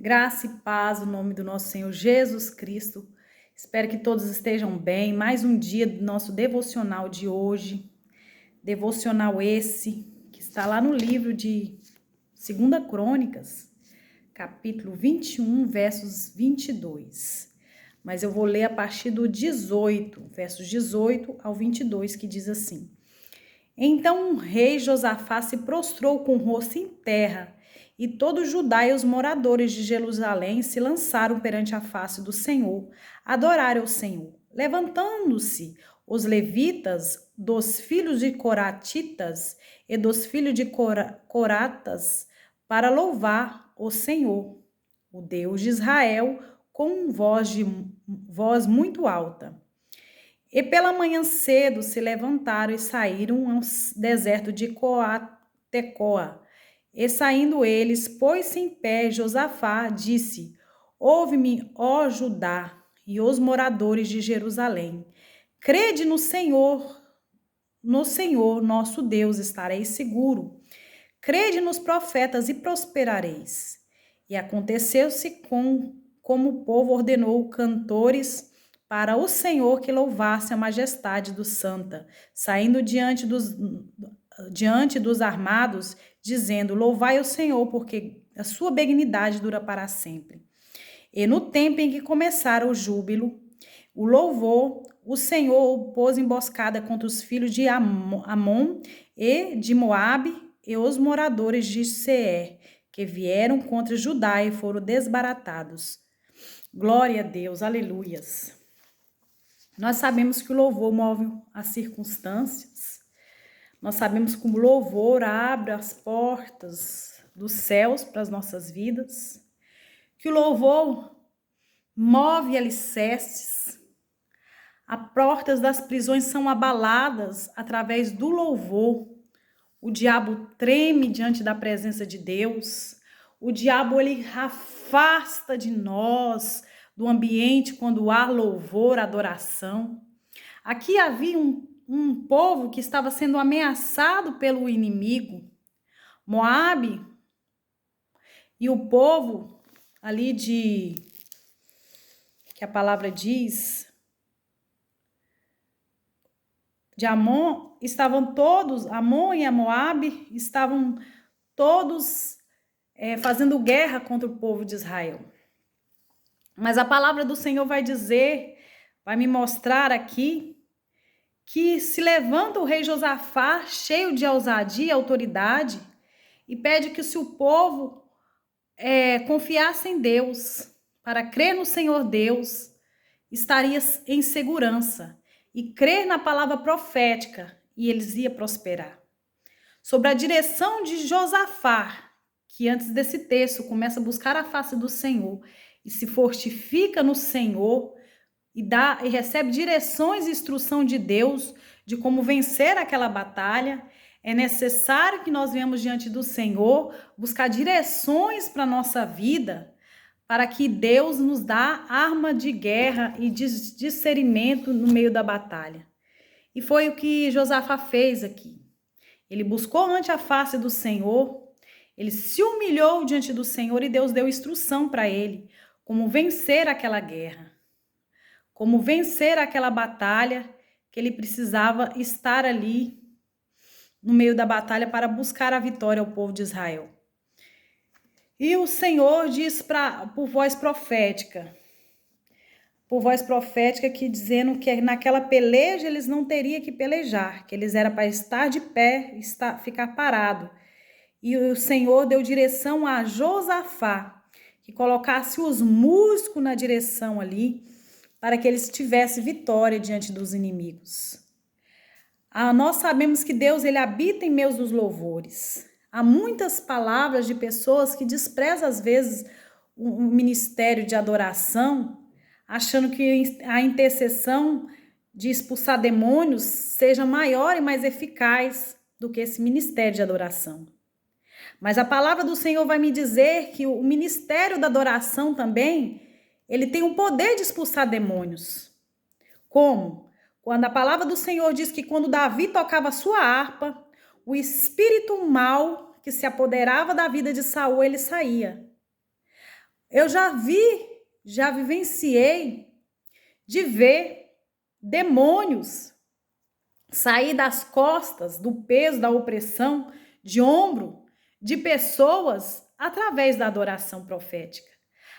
Graça e paz no nome do nosso Senhor Jesus Cristo. Espero que todos estejam bem. Mais um dia do nosso devocional de hoje. Devocional esse que está lá no livro de 2 Crônicas, capítulo 21, versos 22. Mas eu vou ler a partir do 18, versos 18 ao 22, que diz assim: Então o rei Josafá se prostrou com o rosto em terra, e todo Judá e os moradores de Jerusalém se lançaram perante a face do Senhor, adoraram o Senhor. Levantando-se os levitas dos filhos de Coratitas e dos filhos de Coratas para louvar o Senhor, o Deus de Israel, com voz muito alta. E pela manhã cedo se levantaram e saíram ao deserto de Tecoa. E saindo eles, pôs-se em pé Josafá, disse: Ouve-me, ó Judá, e os moradores de Jerusalém. Crede no Senhor nosso Deus, estareis seguro. Crede nos profetas e prosperareis. E aconteceu-se como o povo ordenou cantores para o Senhor que louvasse a majestade do Santa, saindo diante dos armados, dizendo: Louvai o Senhor, porque a sua benignidade dura para sempre. E no tempo em que começara o júbilo, o louvor, o Senhor pôs emboscada contra os filhos de Amon e de Moabe e os moradores de Seir, que vieram contra Judá e foram desbaratados. Glória a Deus, aleluias. Nós sabemos que o louvor move as circunstâncias. Nós sabemos que o louvor abre as portas dos céus para as nossas vidas. Que o louvor move alicerces. As portas das prisões são abaladas através do louvor. O diabo treme diante da presença de Deus. O diabo, ele afasta de nós, do ambiente, quando há louvor, adoração. Aqui havia um povo que estava sendo ameaçado pelo inimigo. Moabe e o povo ali que a palavra diz, de Amon, Amon e a Moabe estavam todos fazendo guerra contra o povo de Israel. Mas a palavra do Senhor vai me mostrar aqui, que se levanta o rei Josafá, cheio de ousadia e autoridade, e pede que se o povo confiasse em Deus, para crer no Senhor Deus, estaria em segurança, e crer na palavra profética, e eles iam prosperar. Sobre a direção de Josafá, que antes desse texto começa a buscar a face do Senhor, e se fortifica no Senhor, e recebe direções e instrução de Deus de como vencer aquela batalha. É necessário que nós venhamos diante do Senhor buscar direções para a nossa vida, para que Deus nos dá arma de guerra e discernimento no meio da batalha. E foi o que Josafá fez aqui. Ele buscou ante a face do Senhor, ele se humilhou diante do Senhor e Deus deu instrução para ele como vencer aquela guerra. Como vencer aquela batalha, que ele precisava estar ali no meio da batalha para buscar a vitória ao povo de Israel. E o Senhor diz por voz profética que dizendo que naquela peleja eles não teriam que pelejar, que eles eram para estar de pé, ficar parado. E o Senhor deu direção a Josafá, que colocasse os músicos na direção ali, para que eles tivessem vitória diante dos inimigos. Nós sabemos que Deus, ele habita em meio dos louvores. Há muitas palavras de pessoas que desprezam às vezes o ministério de adoração, achando que a intercessão de expulsar demônios seja maior e mais eficaz do que esse ministério de adoração. Mas a palavra do Senhor vai me dizer que o ministério da adoração também, ele tem o poder de expulsar demônios. Como? Quando a palavra do Senhor diz que quando Davi tocava a sua harpa, o espírito mau que se apoderava da vida de Saul, ele saía. Eu já vivenciei de ver demônios sair das costas, do peso, da opressão, de ombro de pessoas através da adoração profética,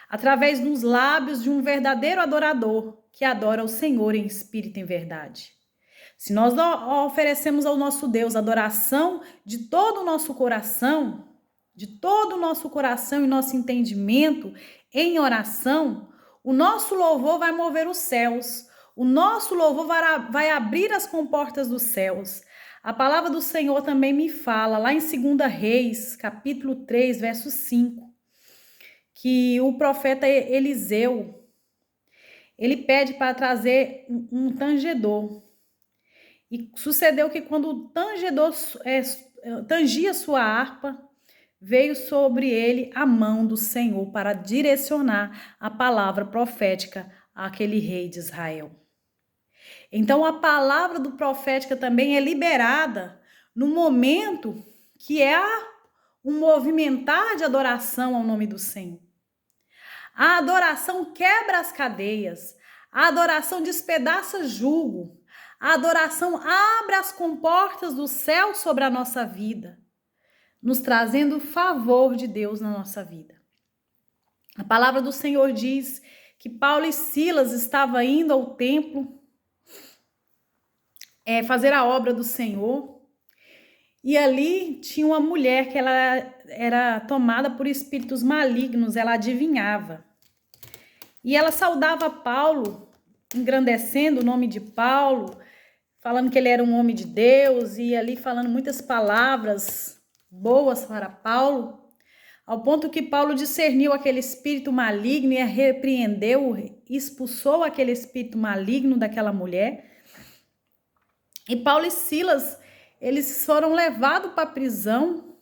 através dos lábios de um verdadeiro adorador que adora o Senhor em espírito e em verdade. Se nós oferecemos ao nosso Deus adoração de todo o nosso coração, e nosso entendimento em oração, o nosso louvor vai mover os céus, o nosso louvor vai abrir as comportas dos céus. A palavra do Senhor também me fala, lá em 2 Reis, capítulo 3, verso 5, que o profeta Eliseu, ele pede para trazer um tangedor. E sucedeu que quando o tangedor tangia sua harpa, veio sobre ele a mão do Senhor para direcionar a palavra profética àquele rei de Israel. Então, a palavra do profética também é liberada no momento que é um movimentar de adoração ao nome do Senhor. A adoração quebra as cadeias, a adoração despedaça jugo, a adoração abre as comportas do céu sobre a nossa vida, nos trazendo o favor de Deus na nossa vida. A palavra do Senhor diz que Paulo e Silas estavam indo ao templo fazer a obra do Senhor, e ali tinha uma mulher que ela era tomada por espíritos malignos, ela adivinhava. E ela saudava Paulo, engrandecendo o nome de Paulo, falando que ele era um homem de Deus, e ali falando muitas palavras boas para Paulo, ao ponto que Paulo discerniu aquele espírito maligno e repreendeu, expulsou aquele espírito maligno daquela mulher. E Paulo e Silas, eles foram levados para a prisão.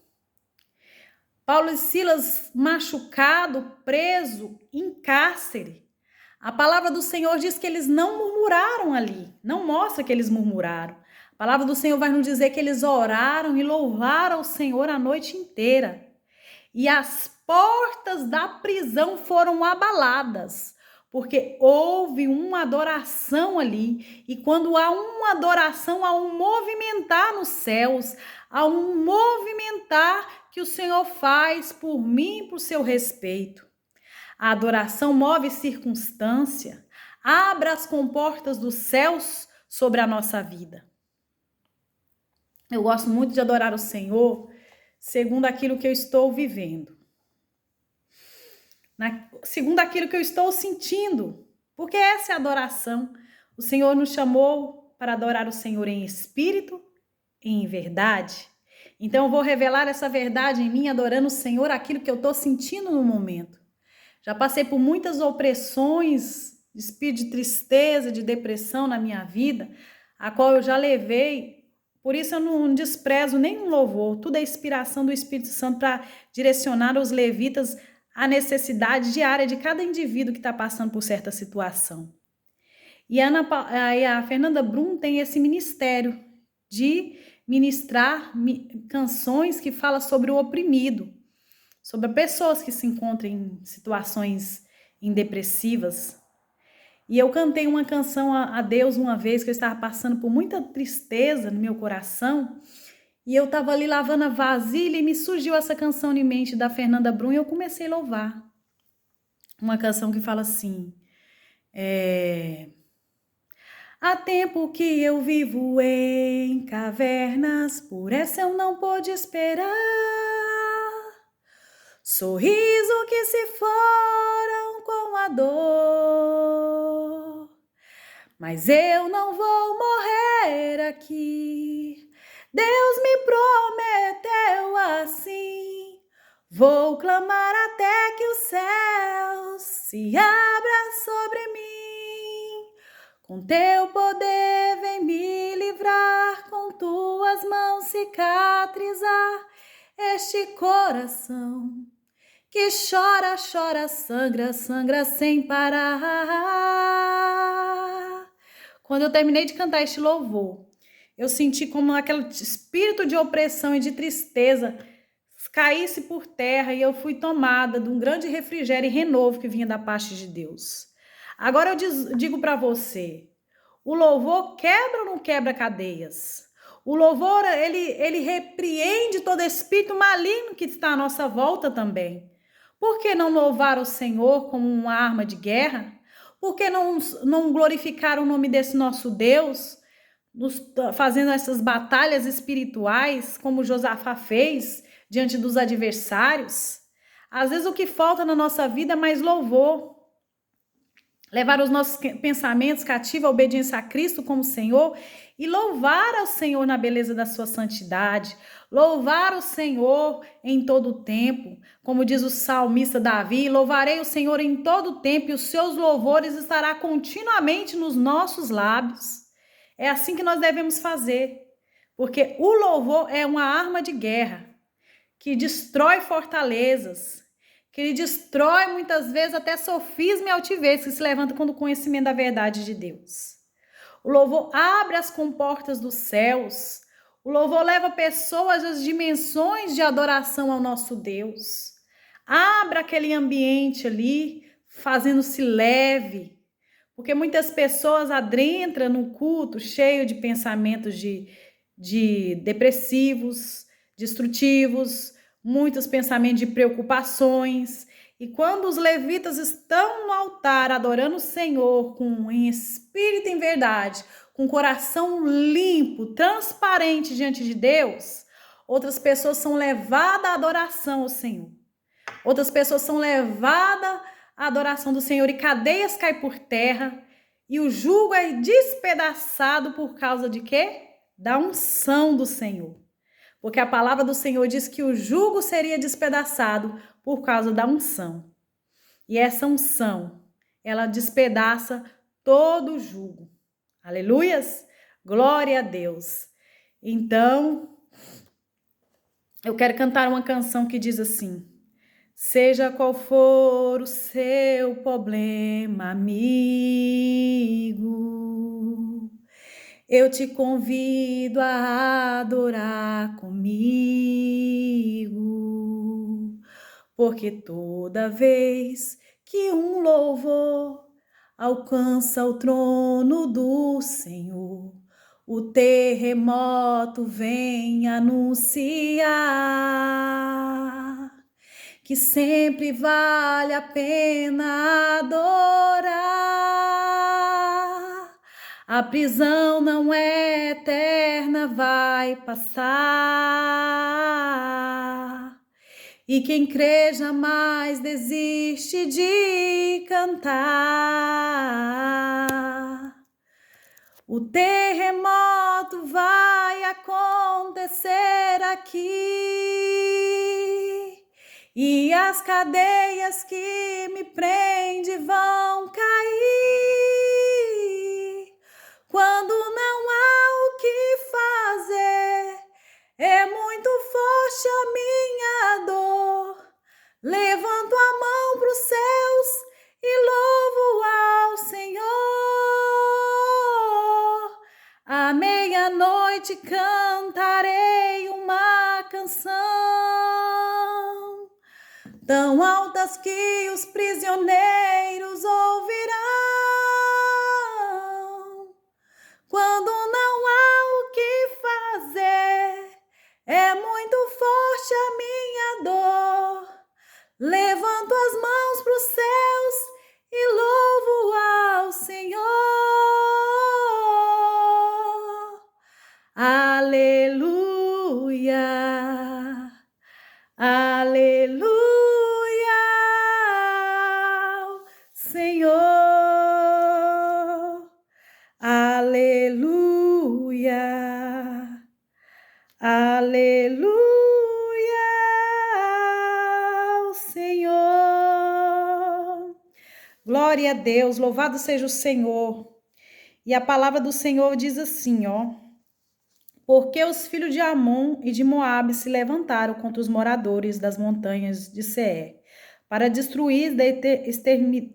Paulo e Silas machucado, preso, em cárcere. A palavra do Senhor diz que eles não murmuraram ali, não mostra que eles murmuraram. A palavra do Senhor vai nos dizer que eles oraram e louvaram o Senhor a noite inteira. E as portas da prisão foram abaladas, porque houve uma adoração ali. E quando há uma adoração, há um movimentar nos céus, há um movimentar que o Senhor faz por mim e por seu respeito. A adoração move circunstância, abre as comportas dos céus sobre a nossa vida. Eu gosto muito de adorar o Senhor segundo aquilo que eu estou vivendo, segundo aquilo que eu estou sentindo, porque essa é a adoração. O Senhor nos chamou para adorar o Senhor em espírito e em verdade. Então eu vou revelar essa verdade em mim, adorando o Senhor, aquilo que eu estou sentindo no momento. Já passei por muitas opressões, de espírito de tristeza, de depressão na minha vida, a qual eu já levei. Por isso eu não desprezo nenhum louvor. Tudo é inspiração do Espírito Santo para direcionar os levitas à necessidade diária de cada indivíduo que está passando por certa situação. E a Fernanda Brum tem esse ministério de ministrar canções que falam sobre o oprimido, sobre pessoas que se encontram em situações depressivas. E eu cantei uma canção a Deus uma vez que eu estava passando por muita tristeza no meu coração, e eu estava ali lavando a vasilha e me surgiu essa canção em mente da Fernanda Brum e eu comecei a louvar. Uma canção que fala assim: há tempo que eu vivo em cavernas, por essa eu não pude esperar. Sorriso que se foram com a dor, mas eu não vou morrer aqui. Deus me prometeu assim, vou clamar até que os céus se abram sobre mim. Com teu poder vem me livrar, com tuas mãos cicatrizar este coração que chora, chora, sangra, sangra sem parar. Quando eu terminei de cantar este louvor, eu senti como aquele espírito de opressão e de tristeza caísse por terra e eu fui tomada de um grande refrigério e renovo que vinha da parte de Deus. Agora eu digo para você, o louvor quebra ou não quebra cadeias? O louvor, ele repreende todo espírito maligno que está à nossa volta também. Por que não louvar o Senhor como uma arma de guerra? Por que não glorificar o nome desse nosso Deus, fazendo essas batalhas espirituais, como Josafá fez diante dos adversários? Às vezes o que falta na nossa vida é mais louvor. Levar os nossos pensamentos cativos à obediência a Cristo como Senhor e louvar ao Senhor na beleza da sua santidade, louvar o Senhor em todo o tempo, como diz o salmista Davi, louvarei o Senhor em todo o tempo e os seus louvores estará continuamente nos nossos lábios. É assim que nós devemos fazer, porque o louvor é uma arma de guerra que destrói fortalezas, que ele destrói muitas vezes até sofisma e altivez que se levanta quando o conhecimento da verdade de Deus. O louvor abre as comportas dos céus. O louvor leva pessoas às dimensões de adoração ao nosso Deus. Abre aquele ambiente ali, fazendo-se leve, porque muitas pessoas adentram no culto cheio de pensamentos de depressivos, destrutivos, muitos pensamentos de preocupações. E quando os levitas estão no altar adorando o Senhor em espírito e em verdade, com coração limpo, transparente diante de Deus, outras pessoas são levadas à adoração ao Senhor. Outras pessoas são levadas à adoração do Senhor e cadeias caem por terra e o jugo é despedaçado por causa de quê? Da unção do Senhor. Porque a palavra do Senhor diz que o jugo seria despedaçado por causa da unção. E essa unção, ela despedaça todo o jugo. Aleluias? Glória a Deus. Então, eu quero cantar uma canção que diz assim: seja qual for o seu problema, amigo, eu te convido a adorar comigo, porque toda vez que um louvor alcança o trono do Senhor, o terremoto vem anunciar que sempre vale a pena adorar. A prisão não é eterna, vai passar. E quem crê jamais desiste de cantar. O terremoto vai acontecer aqui. E as cadeias que me prendem vão cair. Quando não há o que fazer, é muito forte a minha dor. Levanto a mão para os céus e louvo ao Senhor. À meia-noite cantarei uma canção, tão altas que os prisioneiros ouvirão. Quando não há o que fazer, é muito forte a minha dor. Levanto as mãos para os céus e louvo ao Senhor. Aleluia, aleluia, Senhor, aleluia, aleluia, Senhor. Glória a Deus, louvado seja o Senhor. E a palavra do Senhor diz assim, ó: porque os filhos de Amon e de Moabe se levantaram contra os moradores das montanhas de Seir, para destruir,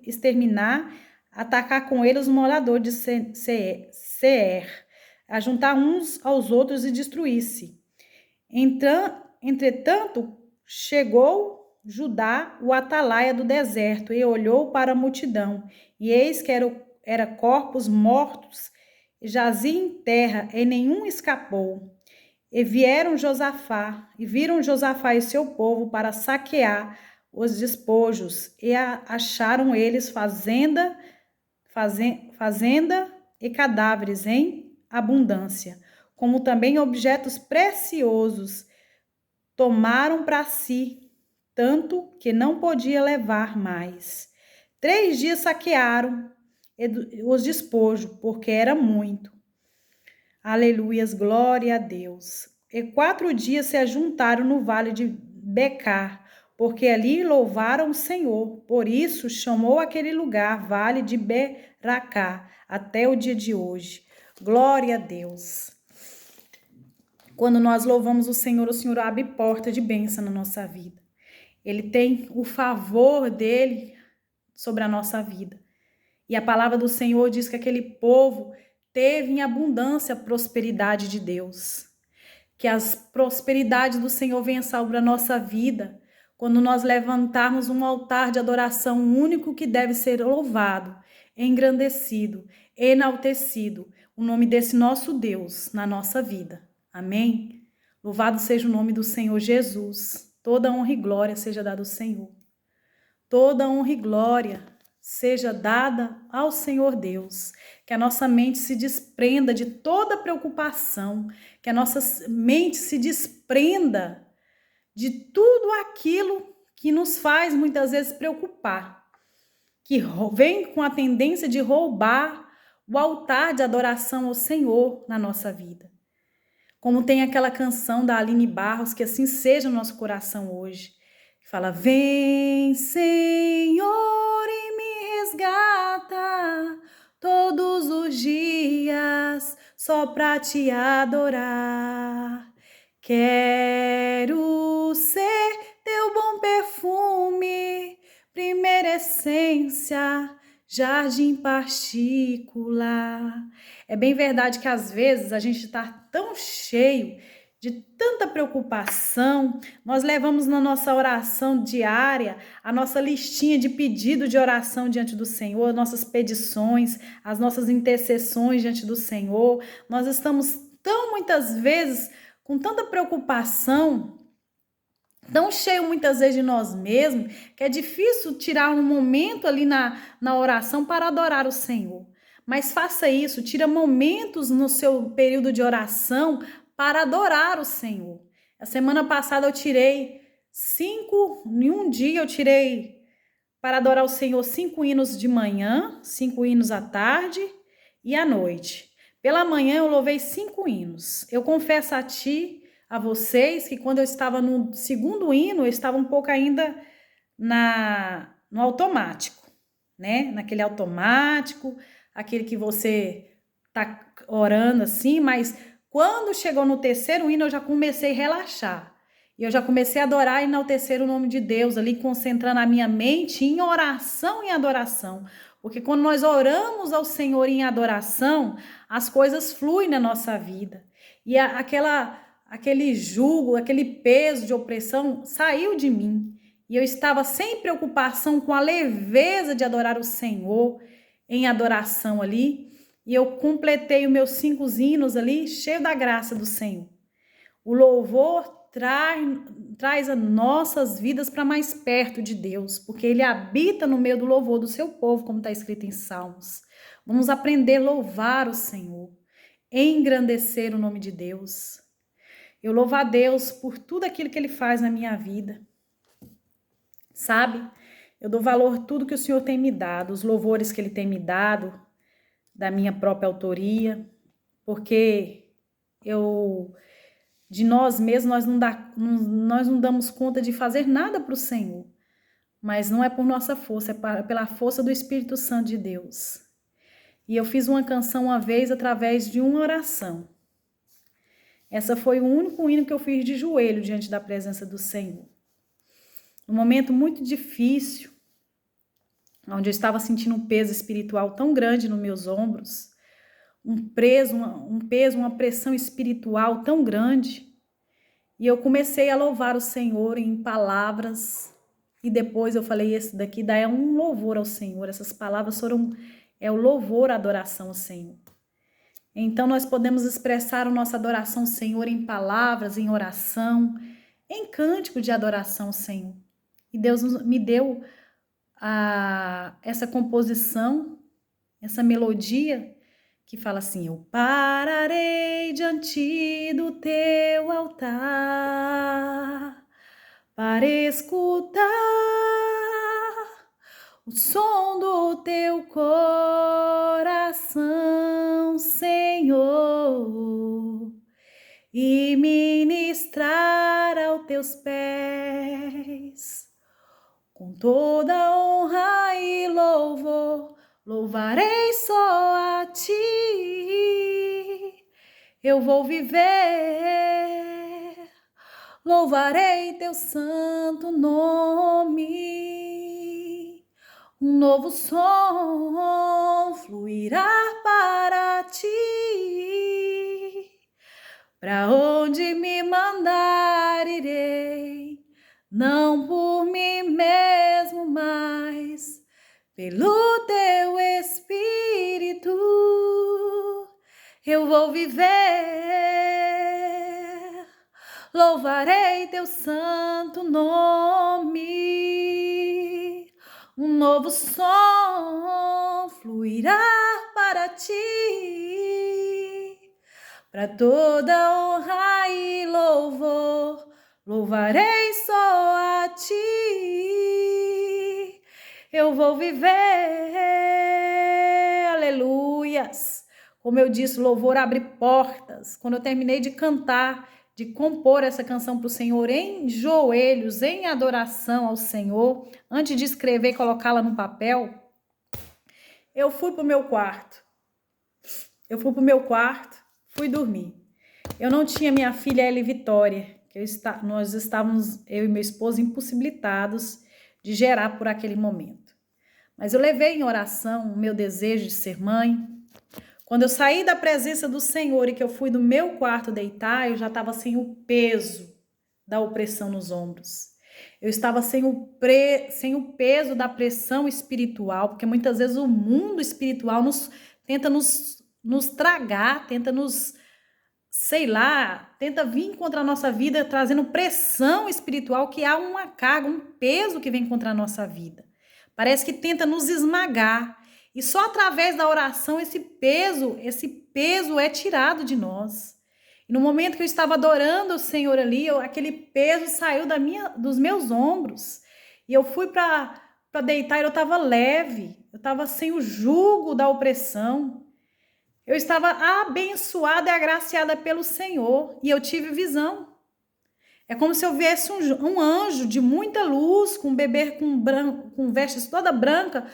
exterminar, atacar com eles os moradores de Seir, ajuntar uns aos outros e destruir-se. Entretanto, chegou Judá, o atalaia do deserto, e olhou para a multidão, e eis que era corpos mortos, e jazia em terra, e nenhum escapou. E viram Josafá e seu povo para saquear os despojos, e acharam eles fazenda e cadáveres em abundância, como também objetos preciosos. Tomaram para si, tanto que não podia levar mais. 3 dias saquearam os despojos, porque era muito. Aleluias, glória a Deus. E 4 dias se ajuntaram no vale de Becar, porque ali louvaram o Senhor. Por isso chamou aquele lugar Vale de Beracá, até o dia de hoje. Glória a Deus. Quando nós louvamos o Senhor abre porta de bênção na nossa vida. Ele tem o favor dele sobre a nossa vida. E a palavra do Senhor diz que aquele povo teve em abundância a prosperidade de Deus. Que as prosperidades do Senhor venham sobre a nossa vida, quando nós levantarmos um altar de adoração único que deve ser louvado, engrandecido, enaltecido, o nome desse nosso Deus na nossa vida. Amém? Louvado seja o nome do Senhor Jesus. Toda honra e glória seja dada ao Senhor. Toda honra e glória seja dada ao Senhor Deus. Que a nossa mente se desprenda de toda preocupação. Que a nossa mente se desprenda de tudo aquilo que nos faz muitas vezes preocupar. Que vem com a tendência de roubar o altar de adoração ao Senhor na nossa vida. Como tem aquela canção da Aline Barros, que assim seja no nosso coração hoje. Que fala, vem Senhor e me resgata todos os dias só pra te adorar. Quero ser teu bom perfume, primeira essência, jardim particular. É bem verdade que às vezes a gente está tão cheio de tanta preocupação, nós levamos na nossa oração diária a nossa listinha de pedido de oração diante do Senhor, nossas petições, as nossas intercessões diante do Senhor. Nós estamos tão muitas vezes com tanta preocupação, tão cheio muitas vezes de nós mesmos, que é difícil tirar um momento ali na oração para adorar o Senhor. Mas faça isso, tira momentos no seu período de oração para adorar o Senhor. A semana passada eu tirei em um dia eu tirei para adorar o Senhor 5 hinos de manhã, 5 hinos à tarde e à noite. Pela manhã eu louvei 5 hinos. Eu confesso a vocês, que quando eu estava no segundo hino, eu estava um pouco ainda no automático, né? Naquele automático, aquele que você tá orando assim, mas quando chegou no terceiro hino, eu já comecei a relaxar. E eu já comecei a adorar e enaltecer o nome de Deus ali, concentrando a minha mente em oração e adoração. Porque quando nós oramos ao Senhor em adoração, as coisas fluem na nossa vida. E aquele jugo, aquele peso de opressão saiu de mim. E eu estava sem preocupação, com a leveza de adorar o Senhor em adoração ali. E eu completei os meus 5 hinos ali, cheio da graça do Senhor. O louvor traz as nossas vidas para mais perto de Deus, porque Ele habita no meio do louvor do seu povo, como está escrito em Salmos. Vamos aprender a louvar o Senhor, engrandecer o nome de Deus. Eu louvo a Deus por tudo aquilo que Ele faz na minha vida. Sabe? Eu dou valor a tudo que o Senhor tem me dado, os louvores que Ele tem me dado, da minha própria autoria, porque de nós mesmos, nós não damos conta de fazer nada para o Senhor, mas não é por nossa força, é pela força do Espírito Santo de Deus. E eu fiz uma canção uma vez através de uma oração. Essa foi o único hino que eu fiz de joelho diante da presença do Senhor. Num momento muito difícil, onde eu estava sentindo um peso espiritual tão grande nos meus ombros, uma pressão espiritual tão grande, E eu comecei a louvar o Senhor em palavras. E depois eu falei, esse daqui dá um louvor ao Senhor. Essas palavras foram o louvor, a adoração ao Senhor. Então nós podemos expressar a nossa adoração ao Senhor em palavras, em oração, em cântico de adoração ao Senhor. E Deus me deu essa composição, essa melodia que fala assim: eu pararei diante do teu altar para escutar o som do teu coração, Senhor, e ministrar aos teus pés. Com toda honra e louvor, louvarei só a ti. Eu vou viver, louvarei teu santo nome. Um novo som fluirá para ti. Para onde me mandar irei, não por mim mesmo, mas pelo teu Espírito eu vou viver. Louvarei teu santo nome. Um novo som fluirá para ti. Para toda honra e louvor, louvarei só a ti. Eu vou viver, aleluias. Como eu disse, louvor abre portas. Quando eu terminei de cantar, de compor essa canção para o Senhor em joelhos, em adoração ao Senhor, antes de escrever e colocá-la no papel, eu fui para o meu quarto. Fui dormir. Eu não tinha minha filha Eli Vitória, nós estávamos, eu e meu esposo, impossibilitados de gerar por aquele momento. Mas eu levei em oração o meu desejo de ser mãe. Quando eu saí da presença do Senhor e que eu fui no meu quarto deitar, eu já estava sem o peso da opressão nos ombros. Eu estava sem o peso da pressão espiritual, porque muitas vezes o mundo espiritual tenta nos tragar, tenta tenta vir contra a nossa vida, trazendo pressão espiritual, que há uma carga, um peso que vem contra a nossa vida. Parece que tenta nos esmagar. E só através da oração esse peso é tirado de nós. E no momento que eu estava adorando o Senhor ali, aquele peso saiu dos meus ombros. E eu fui para deitar e eu estava leve, eu estava sem o jugo da opressão. Eu estava abençoada e agraciada pelo Senhor e eu tive visão. É como se eu viesse um anjo de muita luz, com um bebê com vestes toda branca,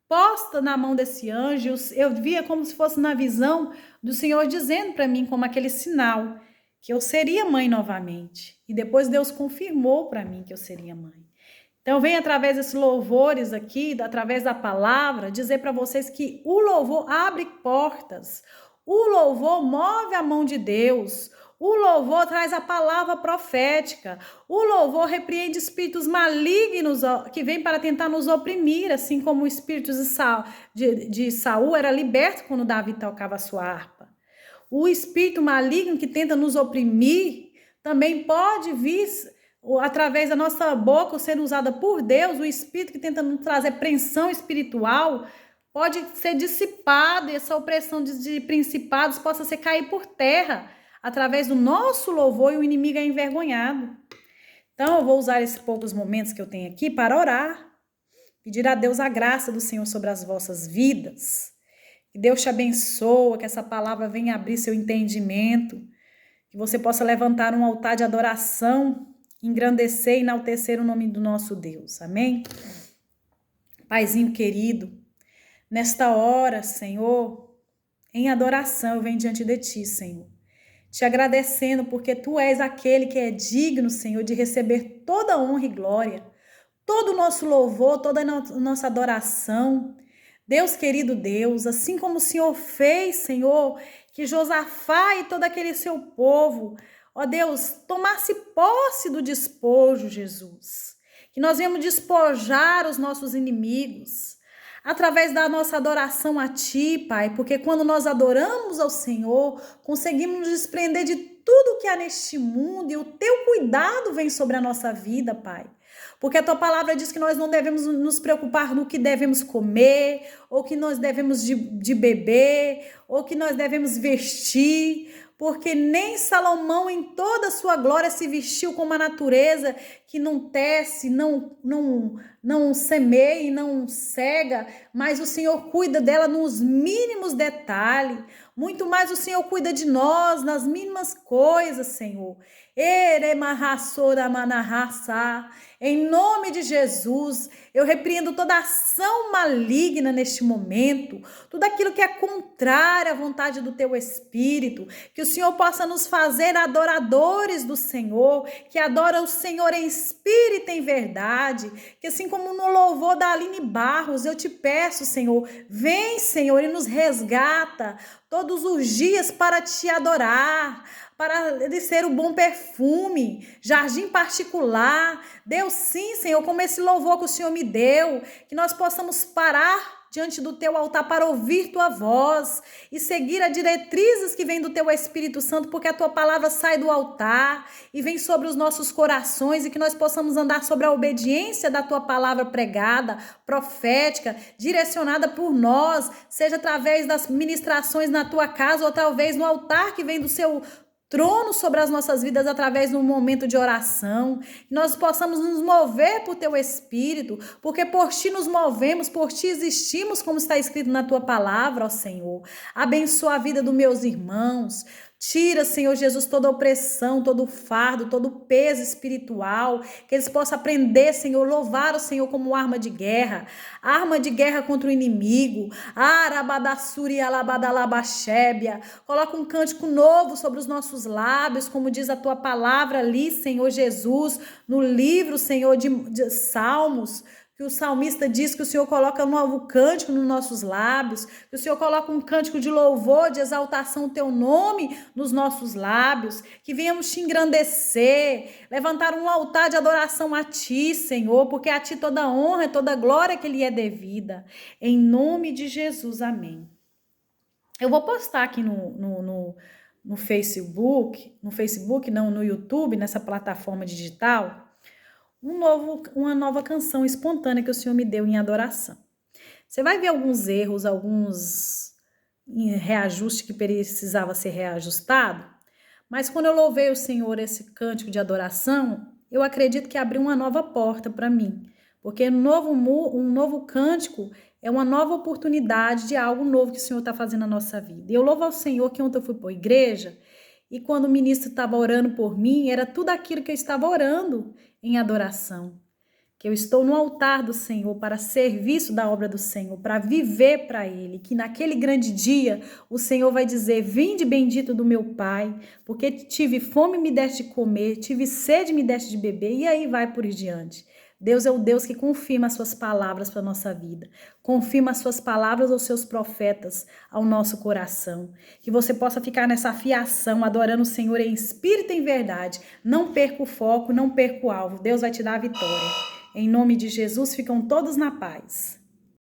posta na mão desse anjo. Eu via como se fosse na visão do Senhor dizendo para mim, como aquele sinal, que eu seria mãe novamente. E depois Deus confirmou para mim que eu seria mãe. Então, vem através desses louvores aqui, através da palavra, dizer para vocês que o louvor abre portas, o louvor move a mão de Deus, o louvor traz a palavra profética, o louvor repreende espíritos malignos que vêm para tentar nos oprimir, assim como o espírito de Saul era liberto quando Davi tocava a sua harpa. O espírito maligno que tenta nos oprimir também pode vir através da nossa boca, sendo usada por Deus. O espírito que tenta nos trazer pressão espiritual pode ser dissipado e essa opressão de principados possa ser cair por terra através do nosso louvor e o inimigo é envergonhado. Então eu vou usar esses poucos momentos que eu tenho aqui para orar, pedir a Deus a graça do Senhor sobre as vossas vidas. Que Deus te abençoe, que essa palavra venha abrir seu entendimento, que você possa levantar um altar de adoração, engrandecer e enaltecer o nome do nosso Deus. Amém? Paizinho querido, nesta hora, Senhor, em adoração eu venho diante de Ti, Senhor, te agradecendo porque Tu és aquele que é digno, Senhor, de receber toda honra e glória, todo o nosso louvor, toda a nossa adoração. Deus querido Deus, assim como o Senhor fez, Senhor, que Josafá e todo aquele seu povo ó Deus, tomasse posse do despojo, Jesus. Que nós venhamos despojar os nossos inimigos, através da nossa adoração a Ti, Pai, porque quando nós adoramos ao Senhor, conseguimos nos desprender de tudo que há neste mundo e o Teu cuidado vem sobre a nossa vida, Pai. Porque a Tua palavra diz que nós não devemos nos preocupar no que devemos comer, ou que nós devemos de beber, ou que nós devemos vestir, porque nem Salomão em toda a sua glória se vestiu como a natureza que não tece, não semeia e não cega, mas o Senhor cuida dela nos mínimos detalhes. Muito mais o Senhor cuida de nós nas mínimas coisas, Senhor. Em nome de Jesus, eu repreendo toda ação maligna neste momento, tudo aquilo que é contrário à vontade do Teu Espírito, que o Senhor possa nos fazer adoradores do Senhor, que adoram o Senhor em espírito e em verdade, que assim como no louvor da Aline Barros, eu te peço, Senhor, vem, Senhor, e nos resgata todos os dias para te adorar, para ele ser o bom perfume, jardim particular. Deus, sim, Senhor, como esse louvor que o Senhor me deu, que nós possamos parar diante do Teu altar para ouvir Tua voz e seguir as diretrizes que vêm do Teu Espírito Santo, porque a Tua palavra sai do altar e vem sobre os nossos corações, e que nós possamos andar sobre a obediência da Tua palavra pregada, profética, direcionada por nós, seja através das ministrações na Tua casa ou talvez no altar que vem do Seu trono sobre as nossas vidas através de um momento de oração, que nós possamos nos mover por Teu Espírito, porque por Ti nos movemos, por Ti existimos, como está escrito na Tua palavra, ó Senhor. Abençoa a vida dos meus irmãos. Tira, Senhor Jesus, toda opressão, todo fardo, todo peso espiritual, que eles possam aprender, Senhor, louvar o Senhor como arma de guerra contra o inimigo. Arabadassuri alabadalabachébia. Coloca um cântico novo sobre os nossos lábios, como diz a Tua palavra ali, Senhor Jesus, no livro, Senhor, de Salmos, que o salmista diz que o Senhor coloca um novo cântico nos nossos lábios, que o Senhor coloca um cântico de louvor, de exaltação ao Teu nome nos nossos lábios, que venhamos Te engrandecer, levantar um altar de adoração a Ti, Senhor, porque a Ti toda honra e toda glória que lhe é devida. Em nome de Jesus, amém. Eu vou postar aqui no Facebook, no YouTube, nessa plataforma digital, uma nova canção espontânea que o Senhor me deu em adoração. Você vai ver alguns erros, alguns reajustes que precisava ser reajustado, mas quando eu louvei o Senhor esse cântico de adoração, eu acredito que abriu uma nova porta para mim, porque um novo cântico é uma nova oportunidade de algo novo que o Senhor está fazendo na nossa vida. E eu louvo ao Senhor que ontem eu fui para a igreja, e quando o ministro estava orando por mim, era tudo aquilo que eu estava orando em adoração. Que eu estou no altar do Senhor para serviço da obra do Senhor, para viver para Ele. Que naquele grande dia o Senhor vai dizer: vinde bendito do meu Pai, porque tive fome e me deste de comer, tive sede e me deste de beber, e aí vai por diante. Deus é o Deus que confirma as suas palavras para a nossa vida. Confirma as suas palavras aos seus profetas, ao nosso coração. Que você possa ficar nessa afiação, adorando o Senhor em espírito e em verdade. Não perca o foco, não perca o alvo. Deus vai te dar a vitória. Em nome de Jesus, ficam todos na paz.